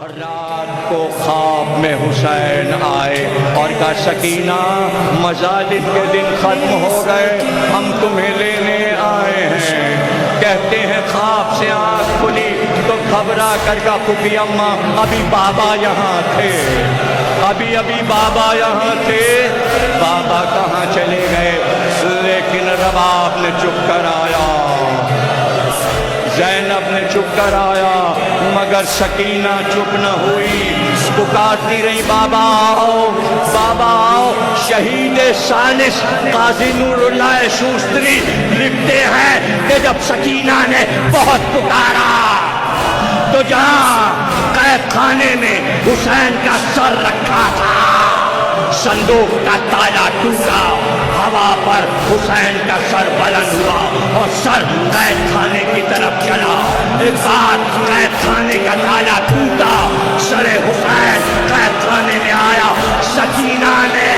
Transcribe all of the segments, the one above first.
رات کو خواب میں حسین آئے اور کہا سکینہ مجالس کے دن ختم ہو گئے، ہم تمہیں لینے آئے ہیں۔ کہتے ہیں خواب سے آنکھ کھلی تو گھبرا کر کہا پھوپھی اماں ابھی بابا یہاں تھے، ابھی بابا یہاں تھے، بابا کہاں چلے گئے؟ لیکن رباب نے چپ کرایا، زینب نے چپ کرایا، مگر سکینہ چپ نہ ہوئی، پکارتی رہی بابا آؤ، بابا آؤ۔ شہید ثالث قاضی نور اللہ شوستری لکھتے ہیں کہ جب سکینہ نے بہت پکارا تو جہاں قید خانے میں حسین کا سر رکھا تھا صندوق کا تالا ٹوٹا، ہوا پر حسین کا سر بلند ہوا اور سر قید خانے کی طرف چلا۔ ایک بار قید خانے کا تالا ٹوٹا، سر حسین قید خانے میں آیا، سکینہ نے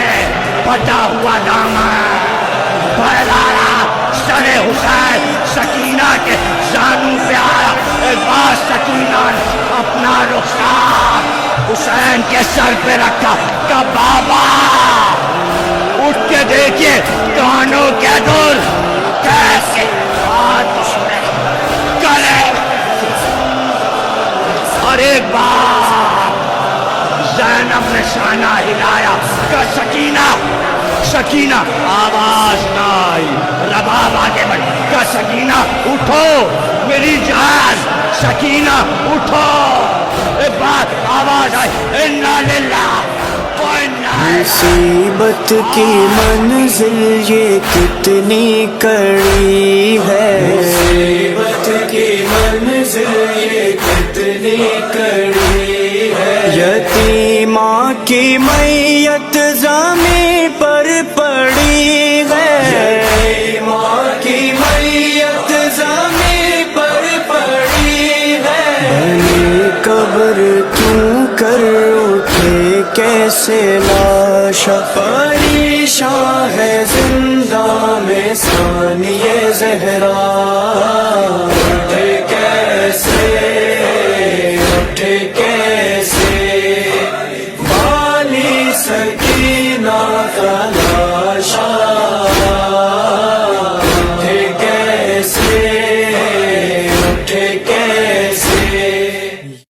پھٹا ہوا دامن پھیلایا، سر حسین سکینہ کے زانوں پہ آیا۔ ایک بار سکینہ نے اپنا رخسار حسین کے سر پہ رکھا کہ بابا اٹھ کے دیکھیے کانوں کے دل کیسے ہاتھ اس میں گلے۔ اور ایک بار زینب نے شانہ ہلایا کہ سکینہ سکینہ، آواز نہ آئی، رباب آگے بڑھ کہ سکینہ اٹھو میری جان، سکینہ اٹھو۔ ایک بار آواز آئی انا للہ و انا الیہ۔ مصیبت کی منزل یہ کتنی کڑی ہے، مصیبت کی منزل یہ کتنی کڑی ہے، یتیمہ کی میت زمین پر پڑی ہے، یتیمہ کی میت زمین پر پڑی ہے، بھلی قبر کیوں کر اٹھے کیسے لاشا، پریشاں ہے زندہ میں ثانیہ زہرا، اٹھے کیسے اٹھے کیسے، بالی سکینہ کا لاشا